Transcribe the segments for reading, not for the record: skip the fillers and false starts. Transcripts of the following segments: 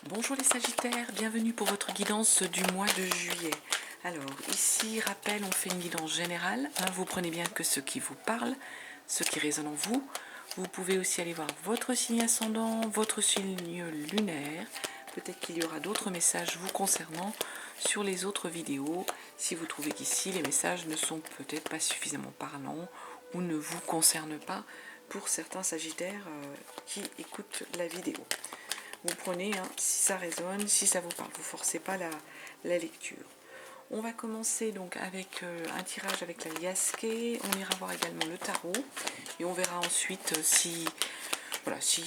Bonjour les Sagittaires, bienvenue pour votre guidance du mois de juillet. Alors ici, rappel, on fait une guidance générale. Vous prenez bien que ce qui vous parle, ce qui résonne en vous. Vous pouvez aussi aller voir votre signe ascendant, votre signe lunaire. Peut-être qu'il y aura d'autres messages vous concernant sur les autres vidéos, si vous trouvez qu'ici les messages ne sont peut-être pas suffisamment parlants ou ne vous concernent pas pour certains Sagittaires qui écoutent la vidéo. Vous prenez, si ça résonne, si ça vous parle, vous ne forcez pas la lecture. On va commencer donc avec un tirage avec la Yaské. On ira voir également le tarot et on verra ensuite s'il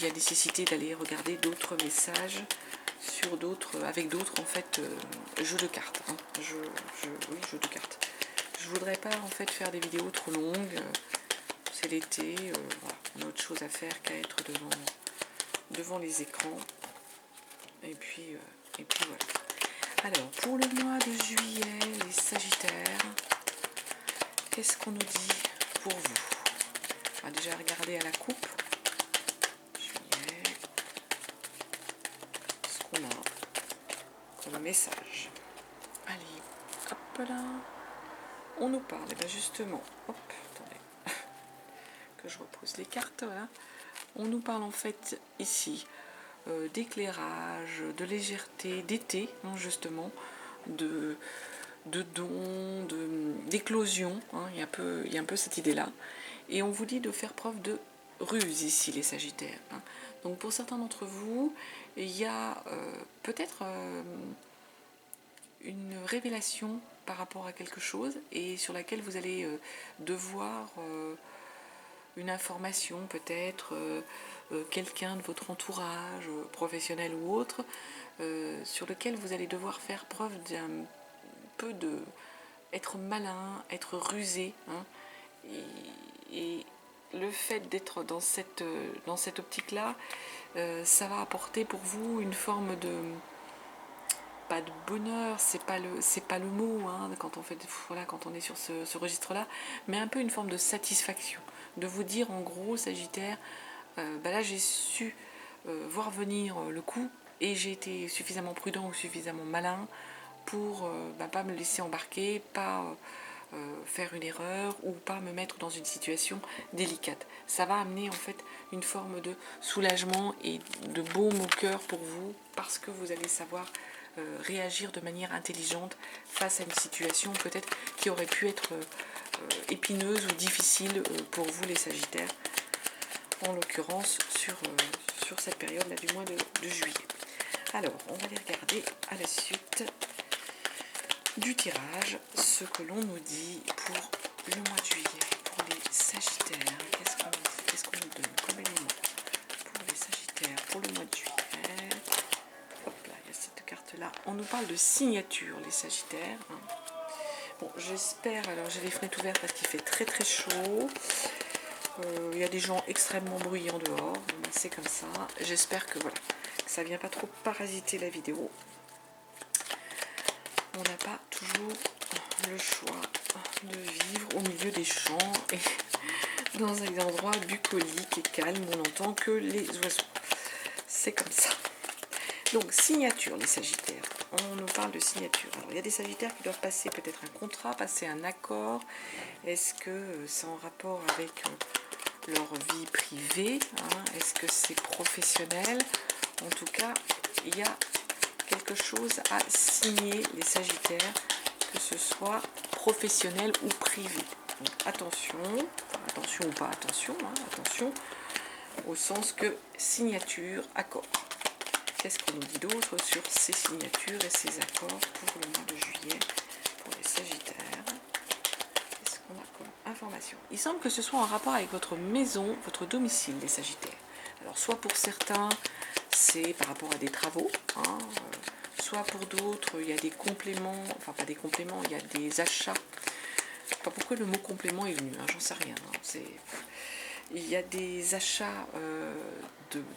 y a nécessité d'aller regarder d'autres messages sur d'autres, avec d'autres en fait jeux de cartes. Oui, jeux de cartes. Je voudrais pas en fait faire des vidéos trop longues. C'est l'été, voilà. On a autre chose à faire qu'à être devant les écrans. Et puis voilà. Alors, pour le mois de juillet, les Sagittaires, qu'est-ce qu'on nous dit pour vous? On va déjà regarder à la coupe. Juillet. Ce qu'on a comme message. Allez, hop là. On nous parle, et bien justement, hop, attendez, que je repose les cartes, voilà. On nous parle en fait ici d'éclairage, de légèreté, d'été, justement, de dons, d'éclosion, il y a un peu cette idée-là. Et on vous dit de faire preuve de ruse ici, les Sagittaires. Donc pour certains d'entre vous, il y a peut-être une révélation par rapport à quelque chose et sur laquelle vous allez devoir une information, peut-être quelqu'un de votre entourage, professionnel ou autre, sur lequel vous allez devoir faire preuve d'un peu de... être malin, être rusé. Et le fait d'être dans cette optique-là, ça va apporter pour vous une forme de... pas de bonheur, c'est pas le mot quand on est sur ce registre-là, mais un peu une forme de satisfaction, de vous dire en gros, Sagittaire, là j'ai su voir venir le coup et j'ai été suffisamment prudent ou suffisamment malin pour pas me laisser embarquer, pas faire une erreur ou pas me mettre dans une situation délicate. Ça va amener en fait une forme de soulagement et de baume au cœur pour vous parce que vous allez savoir réagir de manière intelligente face à une situation peut-être qui aurait pu être épineuse ou difficile pour vous les Sagittaires, en l'occurrence sur cette période-là du mois de juillet. Alors, on va aller regarder à la suite du tirage ce que l'on nous dit pour le mois de juillet, pour les Sagittaires. Qu'est-ce qu'on nous donne comme élément pour les Sagittaires, pour le mois de juillet? Hop là, il y a cette carte-là. On nous parle de signature, les Sagittaires. Bon, j'espère, alors j'ai les fenêtres ouvertes parce qu'il fait très très chaud. Il y a des gens extrêmement bruyants dehors, c'est comme ça. J'espère que voilà, que ça ne vient pas trop parasiter la vidéo. On n'a pas toujours le choix de vivre au milieu des champs et dans un endroit bucolique et calme où on n'entend que les oiseaux. C'est comme ça. Donc, signature, les Sagittaires. On nous parle de signature. Alors, il y a des Sagittaires qui doivent passer peut-être un contrat, passer un accord. Est-ce que c'est en rapport avec leur vie privée? Est-ce que c'est professionnel? En tout cas, il y a quelque chose à signer, les Sagittaires, que ce soit professionnel ou privé. Donc, attention ou pas attention, attention, au sens que signature, accord. Qu'est-ce qu'on nous dit d'autre sur ces signatures et ces accords pour le mois de juillet pour les Sagittaires? Qu'est-ce qu'on a comme information? Il semble que ce soit en rapport avec votre maison, votre domicile, les Sagittaires. Alors, soit pour certains, c'est par rapport à des travaux, soit pour d'autres, il y a des compléments, enfin pas des compléments, il y a des achats. Je sais pas pourquoi le mot complément est venu, j'en sais rien. Il y a des achats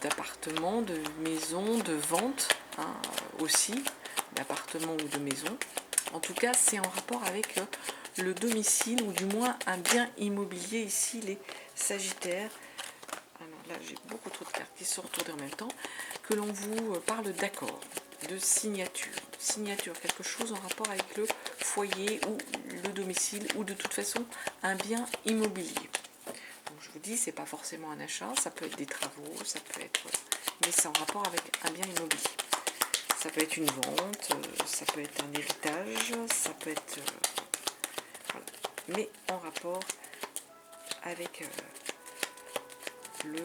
d'appartements, de maisons, de ventes aussi, d'appartements ou de maisons. En tout cas, c'est en rapport avec le domicile ou du moins un bien immobilier ici, les Sagittaires. Alors là j'ai beaucoup trop de cartes qui sont retournées en même temps, que l'on vous parle d'accord, de signature. Signature, quelque chose en rapport avec le foyer ou le domicile ou de toute façon un bien immobilier. Donc je vous dis, c'est pas forcément un achat, ça peut être des travaux, ça peut être, mais c'est en rapport avec un bien immobilier. Ça peut être une vente, ça peut être un héritage, ça peut être voilà, mais en rapport avec le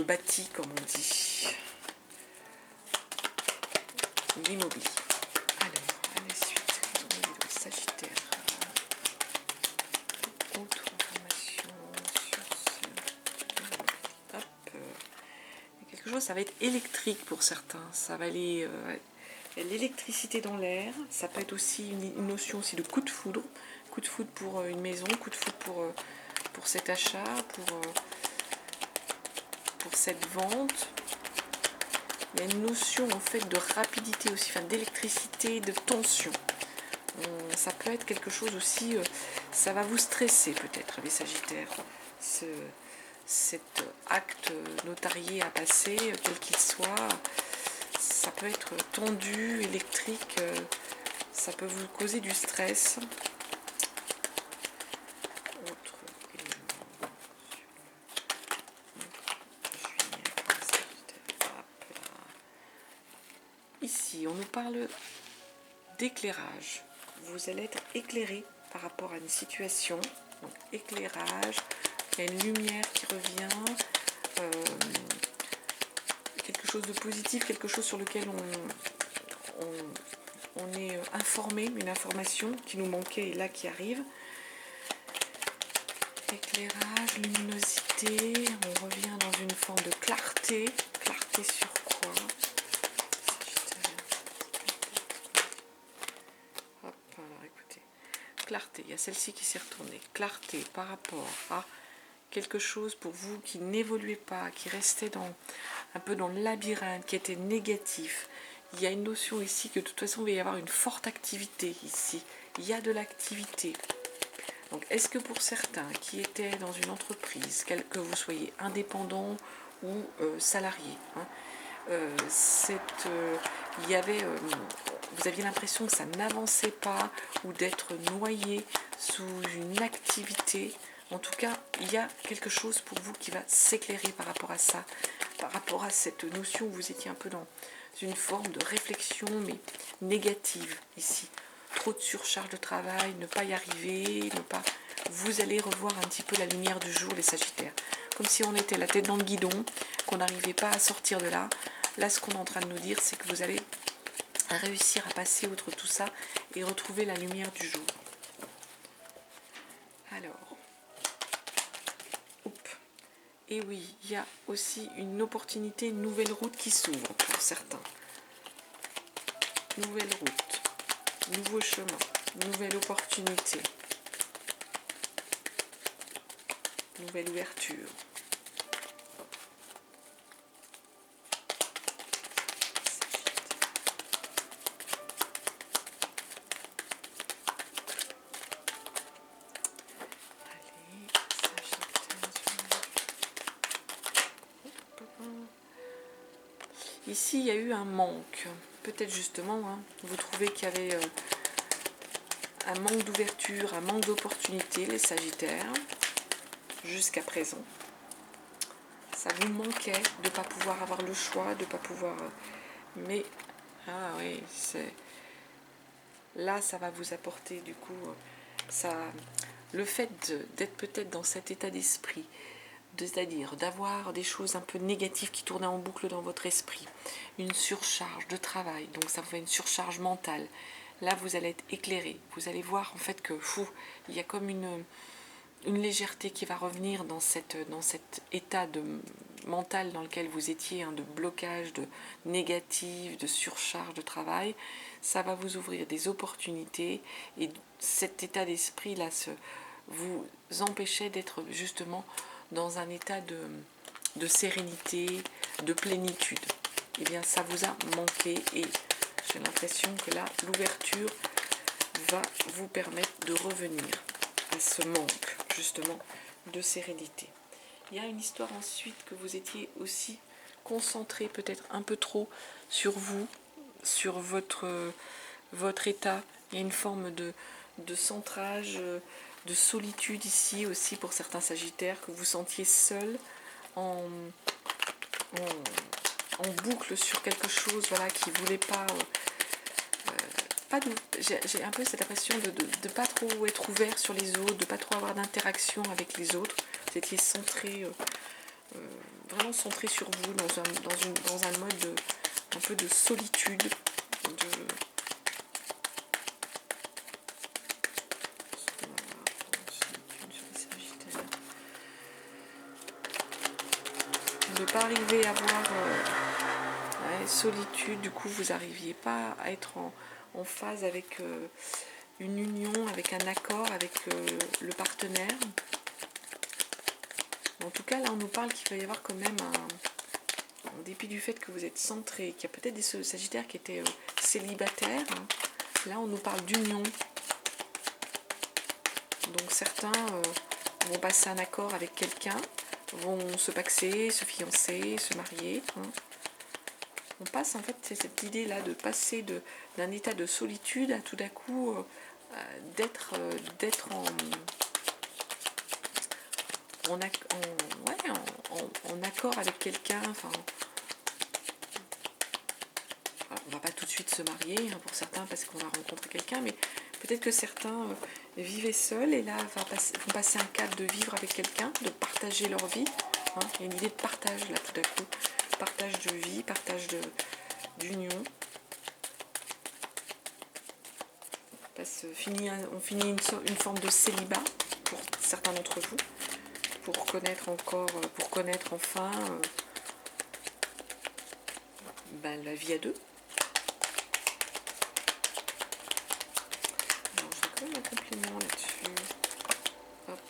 bâti, comme on dit, l'immobilier. Alors, à la suite, le Sagittaire. Autre information sur ce. Hop. Quelque chose, ça va être électrique pour certains. Ça va aller l'électricité dans l'air. Ça peut être aussi une notion aussi de coup de foudre. Coup de foudre pour une maison, coup de foudre pour cet achat, pour cette vente. Il y a une notion en fait de rapidité aussi, enfin d'électricité, de tension. Ça peut être quelque chose aussi, ça va vous stresser peut-être les Sagittaires. Cet acte notarié à passer, quel qu'il soit, ça peut être tendu, électrique, ça peut vous causer du stress. Ici, on nous parle d'éclairage. Vous allez être éclairé par rapport à une situation. Donc, éclairage, il y a une lumière qui revient, quelque chose de positif, quelque chose sur lequel on est informé, une information qui nous manquait et là qui arrive. Éclairage, luminosité, on revient dans une forme de clarté. Clarté sur quoi? Hop, alors écoutez. Clarté, il y a celle-ci qui s'est retournée. Clarté par rapport à quelque chose pour vous qui n'évoluait pas, qui restait un peu dans le labyrinthe, qui était négatif. Il y a une notion ici que de toute façon il va y avoir une forte activité ici. Il y a de l'activité. Donc est-ce que pour certains qui étaient dans une entreprise, que vous soyez indépendant ou salarié, il y avait, vous aviez l'impression que ça n'avançait pas ou d'être noyé sous une activité. En tout cas, il y a quelque chose pour vous qui va s'éclairer par rapport à ça, par rapport à cette notion où vous étiez un peu dans une forme de réflexion, mais négative ici. Trop de surcharge de travail, ne pas y arriver, vous allez revoir un petit peu la lumière du jour, les Sagittaires. Comme si on était la tête dans le guidon, qu'on n'arrivait pas à sortir de là. Là, ce qu'on est en train de nous dire, c'est que vous allez réussir à passer outre tout ça et retrouver la lumière du jour. Alors, et oui, il y a aussi une opportunité, une nouvelle route qui s'ouvre pour certains. Nouvelle route, nouveau chemin, nouvelle opportunité, nouvelle ouverture. Ici, il y a eu un manque. Peut-être justement, vous trouvez qu'il y avait un manque d'ouverture, un manque d'opportunité, les Sagittaires, jusqu'à présent. Ça vous manquait de ne pas pouvoir avoir le choix, de ne pas pouvoir... Mais, ah oui, là, ça va vous apporter, du coup, le fait d'être peut-être dans cet état d'esprit, c'est-à-dire d'avoir des choses un peu négatives qui tournaient en boucle dans votre esprit, une surcharge de travail, donc ça vous fait une surcharge mentale. Là, vous allez être éclairé, vous allez voir en fait que il y a comme une légèreté qui va revenir dans cet état mental dans lequel vous étiez, de blocage, de négatif, de surcharge de travail. Ça va vous ouvrir des opportunités et cet état d'esprit là vous empêchait d'être justement dans un état de sérénité, de plénitude. Eh bien, ça vous a manqué et j'ai l'impression que là, l'ouverture va vous permettre de revenir à ce manque, justement, de sérénité. Il y a une histoire ensuite que vous étiez aussi concentré peut-être un peu trop sur vous, sur votre état. Il y a une forme de centrage, de solitude ici aussi pour certains sagittaires, que vous sentiez seul en, en boucle sur quelque chose, voilà, qui ne voulait pas j'ai un peu cette impression de ne pas trop être ouvert sur les autres, de ne pas trop avoir d'interaction avec les autres. Vous étiez centré, vraiment centré sur vous, dans un mode un peu de solitude, de ne pas arriver à avoir solitude. Du coup, vous n'arriviez pas à être en phase avec une union, avec un accord avec le partenaire. En tout cas, là, on nous parle qu'il va y avoir quand même en dépit du fait que vous êtes centré, qu'il y a peut-être des sagittaires qui étaient célibataires, hein. Là, on nous parle d'union. Donc, certains vont passer un accord avec quelqu'un, vont se paxer, se fiancer, se marier, hein. On passe, en fait, c'est cette idée-là de passer d'un état de solitude à tout d'un coup d'être en accord avec quelqu'un. Enfin, on va pas tout de suite se marier, hein, pour certains, parce qu'on va rencontrer quelqu'un, mais peut-être que certains vivaient seuls et là vont passer un cap de vivre avec quelqu'un, de partager leur vie, hein. Il y a une idée de partage là tout d'un coup, partage de vie, partage d'union. On finit une forme de célibat pour certains d'entre vous, pour connaître enfin la vie à deux. Alors j'ai quand même un compliment là-dessus. Hop.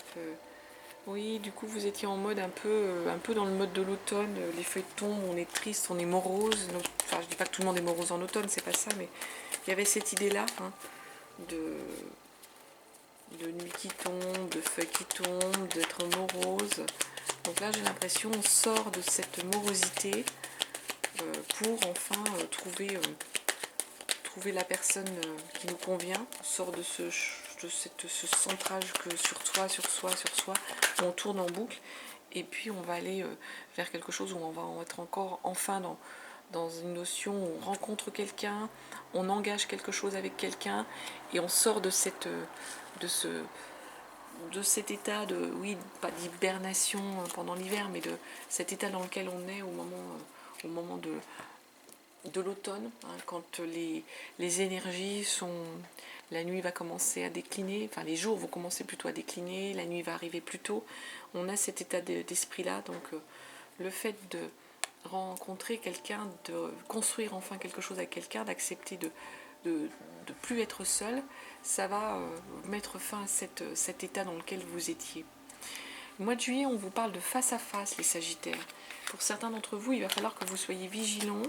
Oui, du coup vous étiez en mode un peu dans le mode de l'automne, les feuilles tombent, on est triste, on est morose. Enfin, je dis pas que tout le monde est morose en automne, c'est pas ça, mais il y avait cette idée-là, hein, de nuit qui tombe, de feuilles qui tombent, d'être morose. Donc là j'ai l'impression on sort de cette morosité pour enfin trouver la personne qui nous convient. On sort de ce centrage que sur soi, où on tourne en boucle, et puis on va aller vers quelque chose où on va être encore enfin dans une notion où on rencontre quelqu'un, on engage quelque chose avec quelqu'un, et on sort de cet état pas d'hibernation pendant l'hiver, mais de cet état dans lequel on est au moment de l'automne, hein, quand les énergies sont... La nuit va commencer à décliner, enfin les jours vont commencer plutôt à décliner, la nuit va arriver plus tôt. On a cet état d'esprit-là, donc le fait de rencontrer quelqu'un, de construire enfin quelque chose avec quelqu'un, d'accepter de plus être seul, ça va mettre fin à cet état dans lequel vous étiez. Au mois de juillet, on vous parle de face à face, les Sagittaires. Pour certains d'entre vous, il va falloir que vous soyez vigilants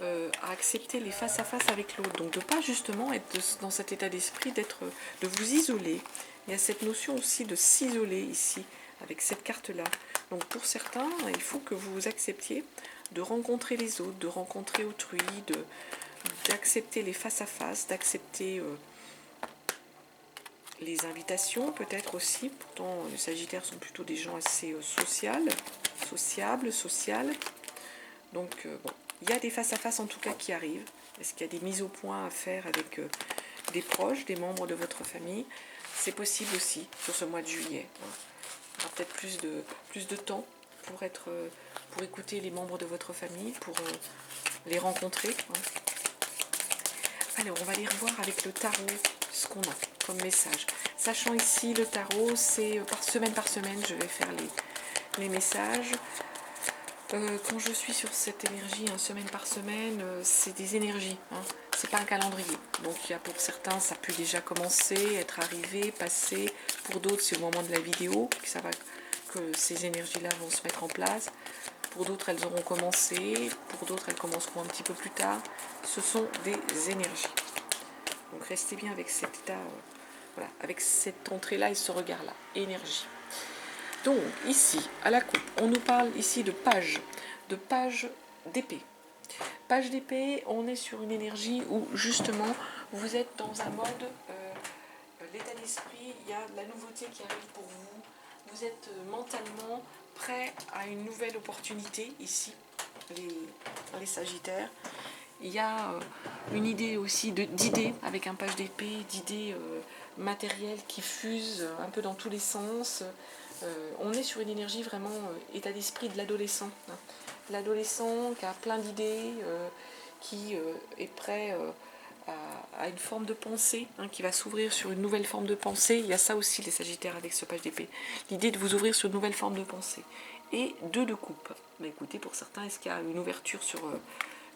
à accepter les face à face avec l'autre. Donc de ne pas justement être dans cet état d'esprit de vous isoler. Il y a cette notion aussi de s'isoler ici, avec cette carte-là. Donc pour certains, il faut que vous acceptiez de rencontrer les autres, de rencontrer autrui, d'accepter les face à face, d'accepter les invitations peut-être aussi. Pourtant, les Sagittaires sont plutôt des gens assez sociables. Donc bon, il y a des face-à-face en tout cas qui arrivent. Est-ce qu'il y a des mises au point à faire avec des proches, des membres de votre famille? C'est possible aussi sur ce mois de juillet. Il y aura peut-être plus de temps pour écouter les membres de votre famille, pour les rencontrer. Alors, on va aller revoir avec le tarot ce qu'on a comme message. Sachant ici, le tarot, c'est par semaine, je vais faire les messages. Quand je suis sur cette énergie, semaine par semaine, c'est des énergies, hein. C'est pas un calendrier. Donc il y a pour certains, ça peut déjà commencer, être arrivé, passer. Pour d'autres, c'est au moment de la vidéo que ces énergies-là vont se mettre en place. Pour d'autres, elles auront commencé. Pour d'autres, elles commenceront un petit peu plus tard. Ce sont des énergies. Donc restez bien avec cet état, avec cette entrée-là et ce regard-là. Énergie. Donc ici, à la coupe, on nous parle ici de page d'épée. Page d'épée, on est sur une énergie où justement vous êtes dans un mode, l'état d'esprit, il y a de la nouveauté qui arrive pour vous. Vous êtes mentalement prêt à une nouvelle opportunité ici, les Sagittaires. Il y a une idée aussi d'idées avec un page d'épée, d'idées matérielles qui fusent un peu dans tous les sens. On est sur une énergie vraiment état d'esprit de l'adolescent. Hein. L'adolescent qui a plein d'idées, qui est prêt à une forme de pensée, hein, qui va s'ouvrir sur une nouvelle forme de pensée. Il y a ça aussi les Sagittaires avec ce page d'épée. L'idée de vous ouvrir sur une nouvelle forme de pensée. Et 2 de coupe. Mais écoutez, pour certains, est-ce qu'il y a une ouverture sur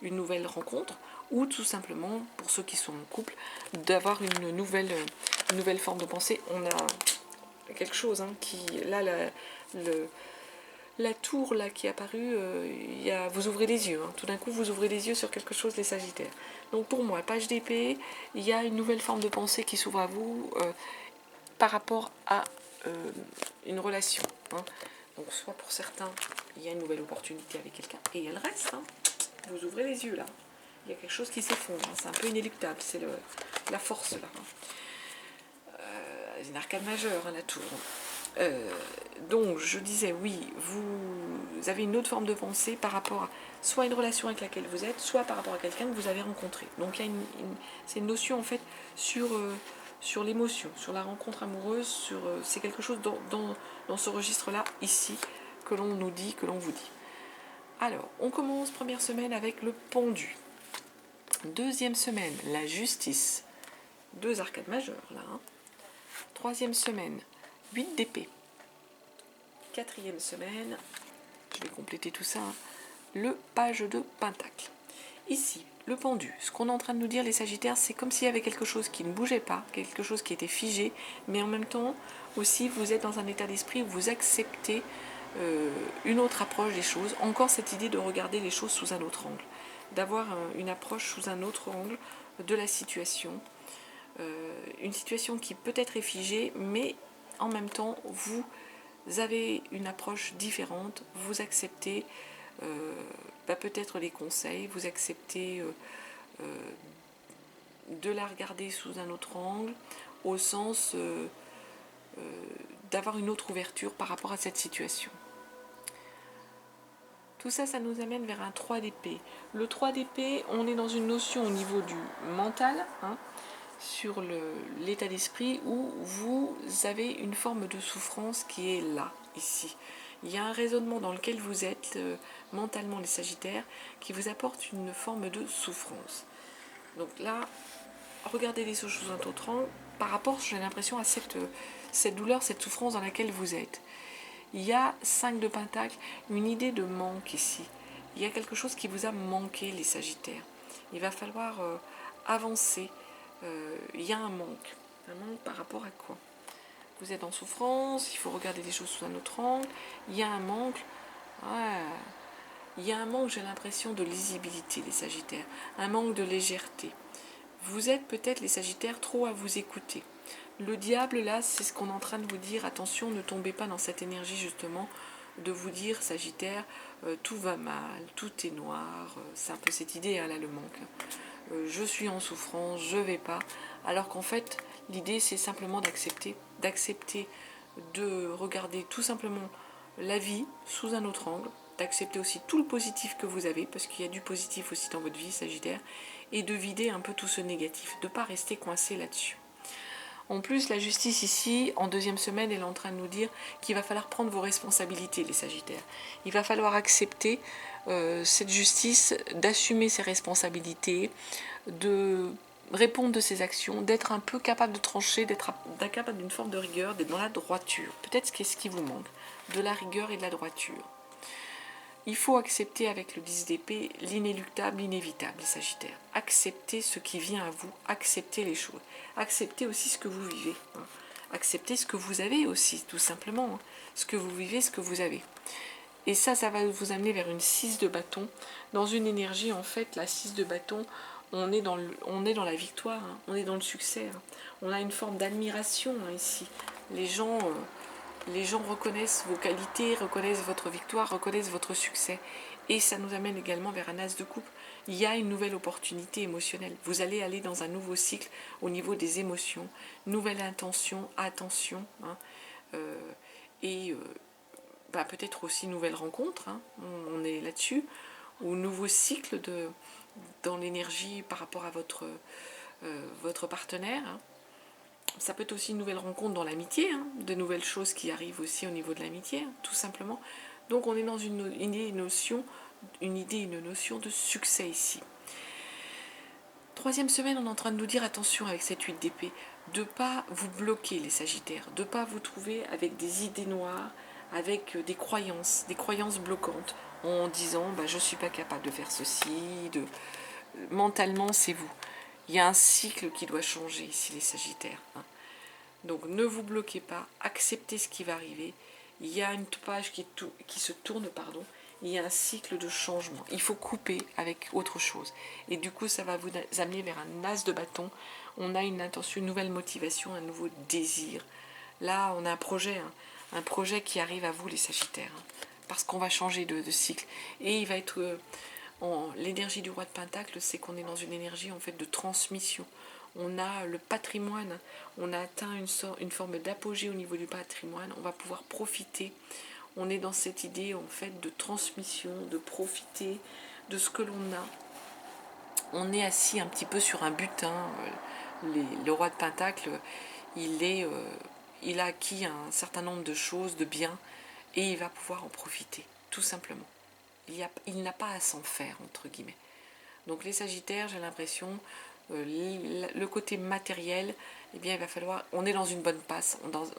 une nouvelle rencontre, ou tout simplement, pour ceux qui sont en couple, d'avoir une nouvelle forme de pensée. On a quelque chose hein, qui, là, la tour là qui est apparue, vous ouvrez les yeux. Hein. Tout d'un coup, vous ouvrez les yeux sur quelque chose, les Sagittaires. Donc pour moi, page d'épée, il y a une nouvelle forme de pensée qui s'ouvre à vous par rapport à une relation. Hein. Donc soit pour certains, il y a une nouvelle opportunité avec quelqu'un, et elle reste. Hein. Vous ouvrez les yeux là. Il y a quelque chose qui s'effondre. Hein. C'est un peu inéluctable. C'est la force là. C'est une arcade majeure, hein, la tour. Donc je disais oui, vous avez une autre forme de pensée par rapport à soit une relation avec laquelle vous êtes, soit par rapport à quelqu'un que vous avez rencontré. Donc il y a c'est une notion en fait sur l'émotion, sur la rencontre amoureuse, c'est quelque chose dans ce registre-là, ici, que l'on nous dit, que l'on vous dit. Alors, on commence première semaine avec le pendu. Deuxième semaine, la justice. 2 arcades majeures là. Hein. Troisième semaine, 8 d'épée. Quatrième semaine, je vais compléter tout ça, hein, le page de pentacle. Ici, le pendu, ce qu'on est en train de nous dire les Sagittaires, c'est comme s'il y avait quelque chose qui ne bougeait pas, quelque chose qui était figé, mais en même temps aussi vous êtes dans un état d'esprit où vous acceptez une autre approche des choses, encore cette idée de regarder les choses sous un autre angle, d'avoir une approche sous un autre angle de la situation, une situation qui peut-être est figée, mais en même temps vous avez une approche différente, vous acceptez peut-être les conseils, vous acceptez de la regarder sous un autre angle, au sens d'avoir une autre ouverture par rapport à cette situation. Tout ça, ça nous amène vers un 3 d'épée. Le 3 d'épée, on est dans une notion au niveau du mental, hein, sur l'état d'esprit, où vous avez une forme de souffrance qui est là, ici. Il y a un raisonnement dans lequel vous êtes mentalement les Sagittaires qui vous apporte une forme de souffrance. Donc là, regardez les choses sous un autre angle par rapport, j'ai l'impression, à cette douleur, cette souffrance dans laquelle vous êtes. Il y a 5 de pentacle, une idée de manque ici. Il y a quelque chose qui vous a manqué, les Sagittaires. Il va falloir avancer. Il y a un manque. Un manque par rapport à quoi? Vous êtes en souffrance, il faut regarder les choses sous un autre angle. Il y a un manque. Ouais. Il y a un manque, j'ai l'impression, de lisibilité, les Sagittaires. Un manque de légèreté. Vous êtes peut-être, les Sagittaires, trop à vous écouter. Le diable, là, c'est ce qu'on est en train de vous dire. Attention, ne tombez pas dans cette énergie, justement, de vous dire, Sagittaire, tout va mal, tout est noir. C'est un peu cette idée, hein, là, le manque. Je suis en souffrance, je vais pas. Alors qu'en fait, l'idée, c'est simplement d'accepter de regarder tout simplement la vie sous un autre angle, d'accepter aussi tout le positif que vous avez, parce qu'il y a du positif aussi dans votre vie, Sagittaire, et de vider un peu tout ce négatif, de ne pas rester coincé là-dessus. En plus, la justice ici, en deuxième semaine, elle est en train de nous dire qu'il va falloir prendre vos responsabilités, les Sagittaires. Il va falloir accepter cette justice, d'assumer ses responsabilités, de répondre de ses actions, d'être un peu capable de trancher, d'être capable d'une forme de rigueur, d'être dans la droiture. Peut-être ce qui vous manque, de la rigueur et de la droiture. Il faut accepter avec le 10 d'épée l'inéluctable, l'inévitable, les Sagittaires. Acceptez ce qui vient à vous, acceptez les choses. Acceptez aussi ce que vous vivez. Hein. Acceptez ce que vous avez aussi, tout simplement. Hein. Ce que vous vivez, ce que vous avez. Et ça va vous amener vers une 6 de bâton. Dans une énergie, en fait, la 6 de bâton, on est dans la victoire, hein. On est dans le succès. Hein. On a une forme d'admiration hein, ici. Les gens les gens reconnaissent vos qualités, reconnaissent votre victoire, reconnaissent votre succès. Et ça nous amène également vers un as de coupe. Il y a une nouvelle opportunité émotionnelle. Vous allez aller dans un nouveau cycle au niveau des émotions. Nouvelle intention, attention. Hein, et peut-être aussi nouvelle rencontre. Hein, on est là-dessus. Ou nouveau cycle dans l'énergie par rapport à votre partenaire. Hein. Ça peut être aussi une nouvelle rencontre dans l'amitié, hein, de nouvelles choses qui arrivent aussi au niveau de l'amitié, hein, tout simplement. Donc on est dans une notion de succès ici. Troisième semaine, on est en train de nous dire attention avec cette 8 d'épée, de ne pas vous bloquer les Sagittaires, de ne pas vous trouver avec des idées noires, avec des croyances bloquantes, en disant je ne suis pas capable de faire ceci, mentalement c'est vous. Il y a un cycle qui doit changer ici les Sagittaires. Hein. Donc ne vous bloquez pas, acceptez ce qui va arriver. Il y a une page qui se tourne, il y a un cycle de changement. Il faut couper avec autre chose. Et du coup, ça va vous amener vers un as de bâton. On a une intention, une nouvelle motivation, un nouveau désir. Là, on a un projet qui arrive à vous les Sagittaires. Hein, parce qu'on va changer de cycle. Et il va être... l'énergie du roi de Pentacle, c'est qu'on est dans une énergie en fait de transmission. On a le patrimoine, on a atteint une forme d'apogée au niveau du patrimoine, on va pouvoir profiter. On est dans cette idée en fait de transmission, de profiter de ce que l'on a. On est assis un petit peu sur un butin. Le roi de Pentacle, il a acquis un certain nombre de choses, de biens, et il va pouvoir en profiter, tout simplement. Il n'a pas à s'en faire, entre guillemets. Donc les Sagittaires, j'ai l'impression, le côté matériel, eh bien il va falloir, on est dans une bonne passe, dans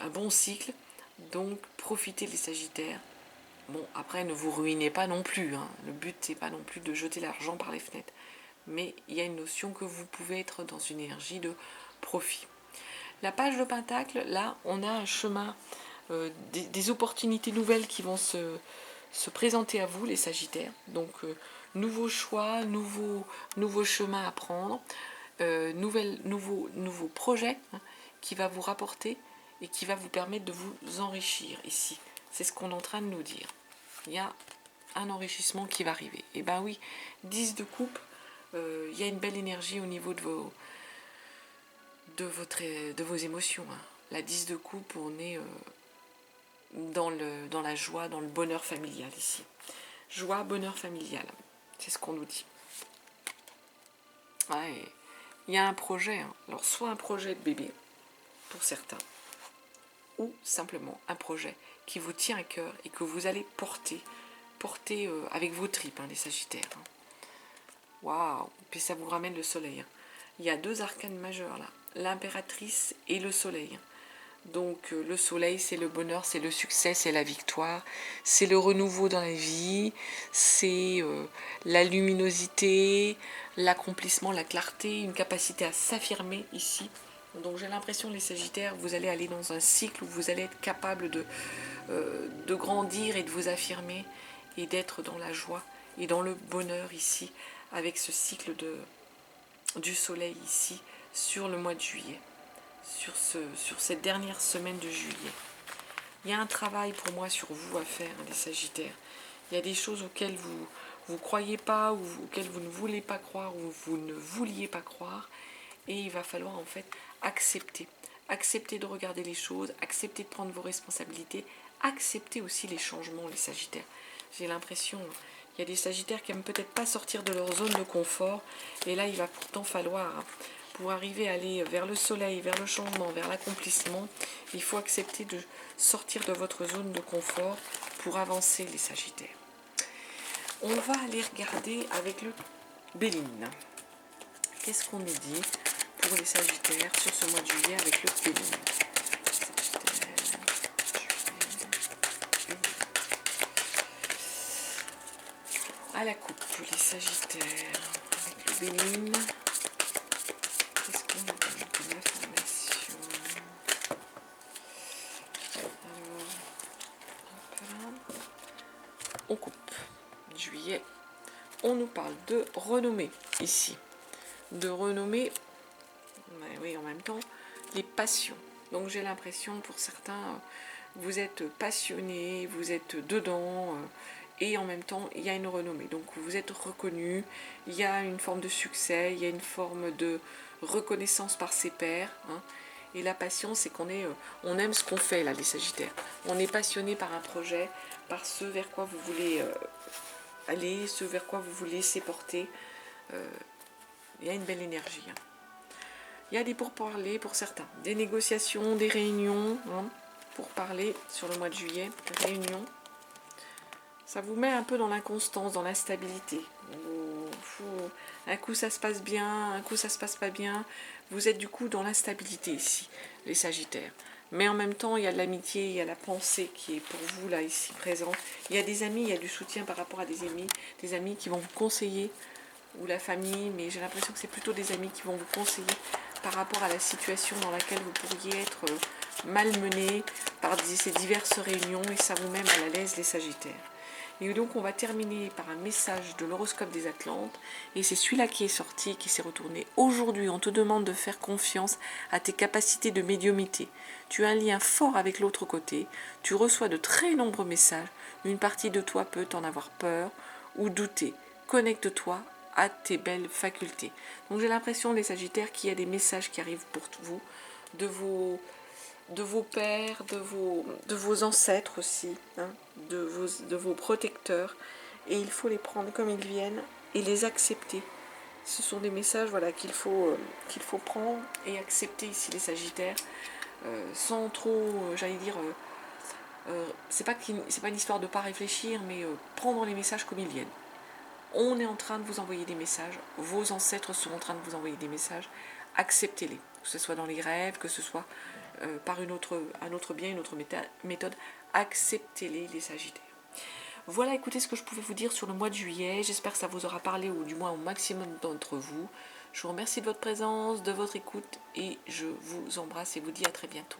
un bon cycle, donc profitez les Sagittaires. Bon, après ne vous ruinez pas non plus, hein. Le but c'est pas non plus de jeter l'argent par les fenêtres, mais il y a une notion que vous pouvez être dans une énergie de profit. La page de Pentacle, là on a un chemin, des opportunités nouvelles qui vont se présenter à vous les Sagittaires, donc nouveaux choix, nouveaux chemins à prendre, nouveau projet hein, qui va vous rapporter et qui va vous permettre de vous enrichir ici. C'est ce qu'on est en train de nous dire. Il y a un enrichissement qui va arriver. Et ben oui, 10 de coupe, il y a une belle énergie au niveau de vos émotions. Hein. La 10 de coupe, on est dans la joie, dans le bonheur familial ici. Joie, bonheur familial. C'est ce qu'on nous dit. Ouais, il y a un projet. Hein. Alors, soit un projet de bébé, pour certains, ou simplement un projet qui vous tient à cœur et que vous allez porter avec vos tripes, hein, les Sagittaires. Hein. Waouh! Puis ça vous ramène le soleil. Hein. Il y a 2 arcanes majeurs là, l'impératrice et le soleil. Donc le soleil, c'est le bonheur, c'est le succès, c'est la victoire, c'est le renouveau dans la vie, c'est la luminosité, l'accomplissement, la clarté, une capacité à s'affirmer ici. Donc j'ai l'impression, les Sagittaires, vous allez aller dans un cycle où vous allez être capable de grandir et de vous affirmer et d'être dans la joie et dans le bonheur ici, avec ce cycle du soleil ici sur le mois de juillet. Sur cette dernière semaine de juillet. Il y a un travail pour moi sur vous à faire, les Sagittaires. Il y a des choses auxquelles vous ne croyez pas, ou auxquelles vous ne voulez pas croire, ou vous ne vouliez pas croire. Et il va falloir en fait accepter. Accepter de regarder les choses, accepter de prendre vos responsabilités, accepter aussi les changements, les Sagittaires. J'ai l'impression, il y a des Sagittaires qui n'aiment peut-être pas sortir de leur zone de confort. Et là, il va pourtant falloir... Pour arriver à aller vers le soleil, vers le changement, vers l'accomplissement, il faut accepter de sortir de votre zone de confort pour avancer, les Sagittaires. On va aller regarder avec le Béline. Qu'est-ce qu'on nous dit pour les Sagittaires sur ce mois de juillet avec le Béline? À la coupe, les Sagittaires avec le Béline. On coupe. Juillet. On nous parle de renommée ici. De renommée, oui, en même temps, les passions. Donc j'ai l'impression pour certains, vous êtes passionnés, vous êtes dedans, et en même temps il y a une renommée. Donc vous êtes reconnu, il y a une forme de succès, il y a une forme de reconnaissance par ses pairs, hein. Et la passion, c'est on aime ce qu'on fait là, les Sagittaires. On est passionné par un projet, par ce vers quoi vous voulez aller, ce vers quoi vous vous laissez porter. Il y a une belle énergie, hein. Il y a des pourparlers pour certains, des négociations, des réunions, hein, pour parler sur le mois de juillet, réunions. Ça vous met un peu dans l'inconstance, dans l'instabilité. Un coup ça se passe bien, un coup ça se passe pas bien. Vous êtes du coup dans l'instabilité ici, les Sagittaires. Mais en même temps, il y a de l'amitié, il y a la pensée qui est pour vous là, ici, présent. Il y a des amis, il y a du soutien par rapport à des amis qui vont vous conseiller, ou la famille, mais j'ai l'impression que c'est plutôt des amis qui vont vous conseiller par rapport à la situation dans laquelle vous pourriez être malmené par ces diverses réunions, et ça vous met mal à l'aise, les Sagittaires. Et donc on va terminer par un message de l'horoscope des Atlantes, et c'est celui-là qui est sorti, qui s'est retourné. Aujourd'hui, on te demande de faire confiance à tes capacités de médiumnité. Tu as un lien fort avec l'autre côté, tu reçois de très nombreux messages, une partie de toi peut en avoir peur ou douter. Connecte-toi à tes belles facultés. Donc j'ai l'impression, les Sagittaires, qu'il y a des messages qui arrivent pour vous, de vos pères, de vos ancêtres aussi, hein, de vos protecteurs, et il faut les prendre comme ils viennent et les accepter. Ce sont des messages, voilà, qu'il faut prendre et accepter ici, les Sagittaires, sans trop, j'allais dire, c'est pas une histoire de pas réfléchir, mais prendre les messages comme ils viennent. On est en train de vous envoyer des messages, vos ancêtres sont en train de vous envoyer des messages, acceptez-les, que ce soit dans les rêves, que ce soit par un autre biais, une autre méthode, acceptez-les, les Sagittaires. Voilà, écoutez ce que je pouvais vous dire sur le mois de juillet, j'espère que ça vous aura parlé, ou du moins au maximum d'entre vous. Je vous remercie de votre présence, de votre écoute, et je vous embrasse et vous dis à très bientôt.